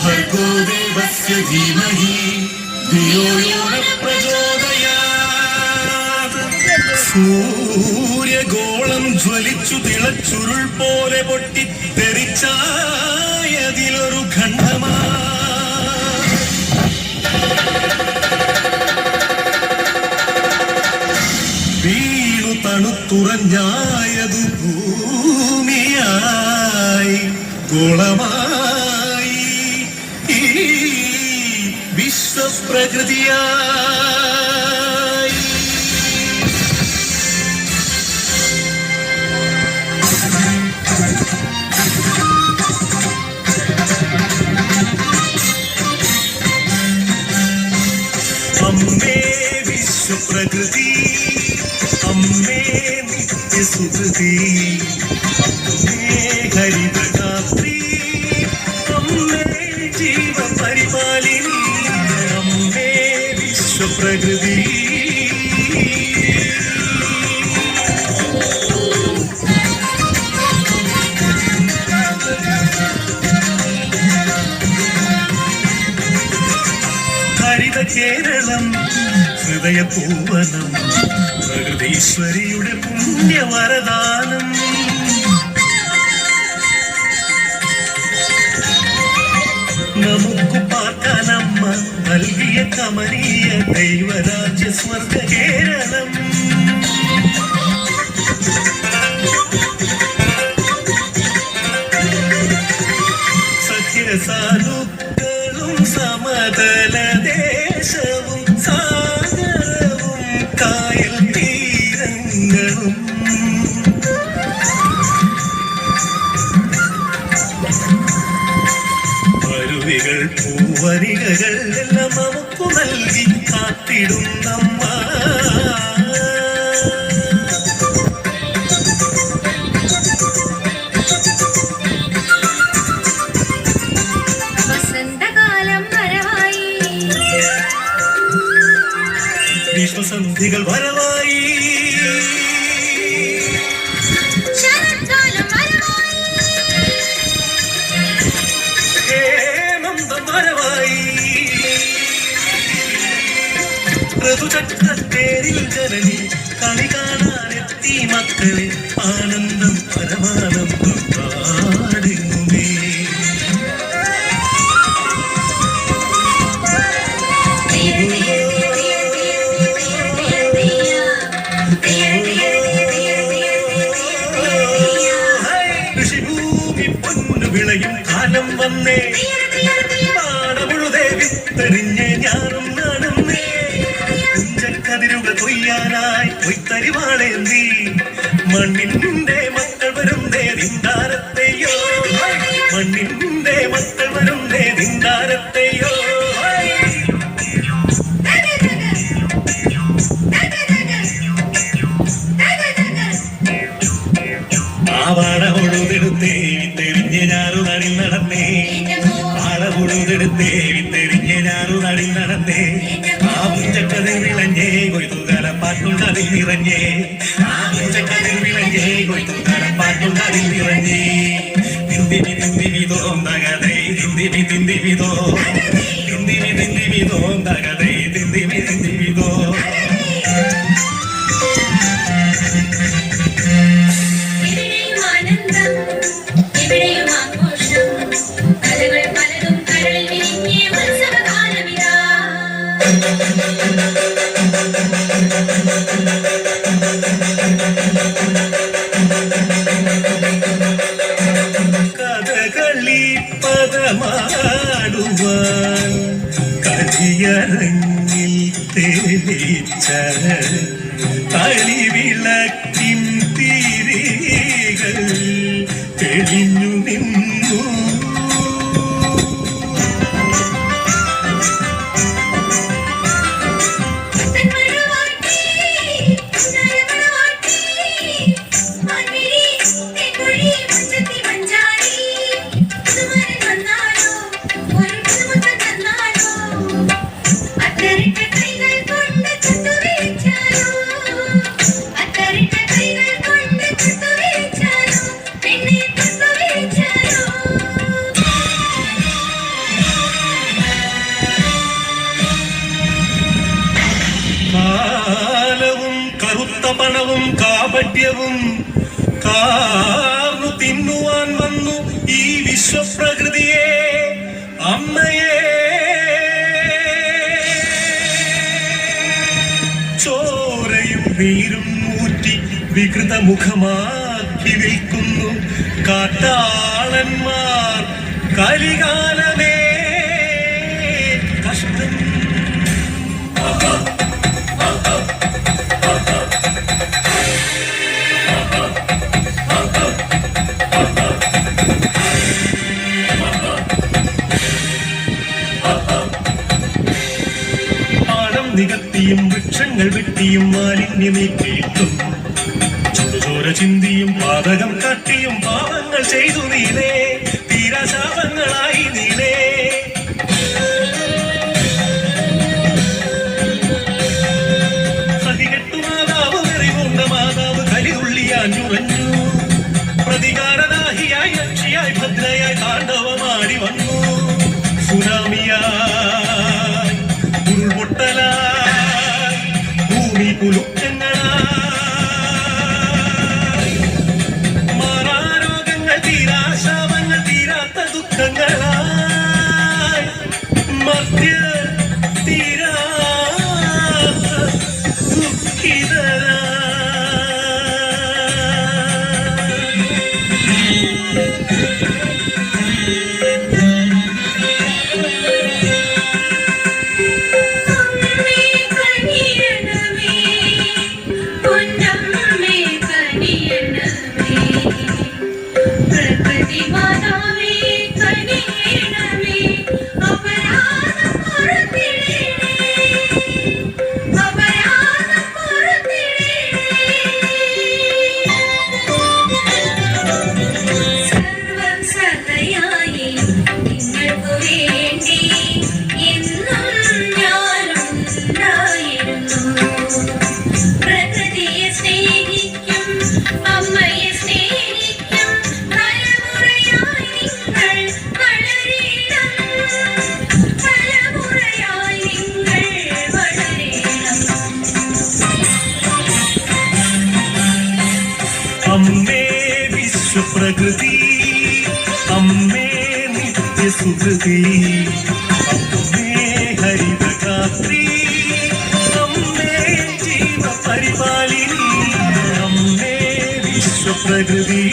ഭർഗോ ദേവസ്യ ധീമഹി ധിയോ യോ ന പ്രചോദയാത്. സൂര്യഗോളം ജ്വലിച്ചു തിളച്ചുരുൾ പോലെ പൊട്ടി തെറിച്ചായതിലൊരു ഖണ്ഡമാ. വീണു തണുത്തുറഞ്ഞായതു ഭൂമിയായി ഗോളമായി ഈ വിശ്വപ്രകൃതിയായി. അമ്മേ വിശ്വപ്രകൃതി, അമ്മേ നിത്യസുഹൃതി, അമ്മേ ഹരിതഗാത്രി, അമ്മേ ജീവപരിപാലിനി, അമ്മേ വിശ്വപ്രകൃതി. ഹരിത കേരളം ഹൃദയപൂവനം, പ്രകൃതീശ്വരിയുടെ പുണ്യവരദാനം. നമുക്ക് പാർക്കാനമ്മ നൽകിയ കമനീയ ദൈവരാജ്യ സ്വർഗ കേരളം. സഖ്യസാനുക്കളും സമതല ദേശവും സാഗരവും കായൽ തീരങ്ങളും. വരുവികൾ പൂവരികകൾ എല്ലാം നമുക്കു നൽകി കാത്തിടുന്നമ്മ. ഭീഷ്മസന്ധികൾ വരവായി, ഹേമന്തം വരവായി. ഋതുചക്രത്തേരിൽ ജനനി കളി കാണാനെത്തി മക്കളെ, ആനന്ദം പരമാനന്ദം പാടുന്നുമേ. കൃഷിഭൂമി പൊന്നു വിളയും കാലം വന്നേ, പാടമുഴുതേ വിത്തെറിഞ്ഞ് ഞാറും നാടുന്നേ. കുഞ്ചക്കതിരുകൾ കൊയ്യാനായി കൊയ്ത്തരിവാളേന്തി മണ്ണിന്റെ മക്കൾ വരുന്നേ നിന്താരത്തെയോ, മണ്ണിന്റെ മക്കൾ വരുന്നേ നിന്താരത്തെയോ. പാവാട ഉഴുതെടുത്തേ വിത്തെറിഞ്ഞ് ഞാറു നടി നടന്നേ, പാട ഉഴുതെടുത്തേ വിത്തെറിഞ്ഞ് ഞാറു നടി നടന്നേ. ആ പുഞ്ചക്കതിർ വിളഞ്ഞേ കൊയ്ത്തുകാലപ്പാട്ടുണ്ടതിൽ നിറഞ്ഞേ, ആ പുഞ്ചക്കതിർ വിളഞ്ഞേ കൊയ്ത്തുകാലപ്പാട്ടുണ്ടതിൽ നിറഞ്ഞേ. തിന്തിമി തിന്തിമി തോന്തകതൈ തിന്തിമി തിന്തിമി തോ, തിന്തിമി തിന്തിമി തോന്തകതൈ തിന്തിമി തിന്തിമി തോ. കഥകളി പദമാടുവാൻ കളിയരങ്ങിൽ തെളിച്ച കളിവിളക്കിൻ തിരികൾ തെളിഞ്ഞു നിന്നു. Thank you. ലോകവും കാർന്നു തിന്നുവാൻ വന്നു ഈ വിശ്വപ്രകൃതിയെ അമ്മയെ ചോരയും നീരും ഊറ്റി വികൃത മുഖമാക്കി വിൽക്കുന്നു കാട്ടാളന്മാർ കലികാലമേ കഷ്ടം. നികത്തിയും വൃക്ഷങ്ങൾ വെട്ടിയും മാലിന്യമേറ്റിട്ടും ചുടുചോര ചിന്തിയും പാതകം കാട്ടിയും പാപങ്ങൾ ചെയ്തു നീലേ തീരാശാപങ്ങളായി നീലേ. സഹികെട്ടു മാതാവ് വെറികൊണ്ട മാതാവ് കലിതുള്ളിയാഞ്ഞുറഞ്ഞു പ്രതികാരദാഹിയായി അക്ഷിയായി ഭദ്രയായി താണ്ഡവമാടി വന്നു സുനാമിയായി ഉരുൾപൊട്ടലായി ഭൂമി കുലുക്കങ്ങളായി മാറാരോഗങ്ങൾ തീരാശാപങ്ങൾ തീരാത്ത ദുഃഖങ്ങളായി മധ്യ തീരാത്ത ദുഃഖിതരായി. അമ്മേ വിശ്വപ്രകൃതി അമ്മേ നിത്യസുഹൃതി അമ്മേ ഹരിതഗാത്രി അമ്മേ ജീവപരിപാലിനി അമ്മേ വിശ്വപ്രകൃതി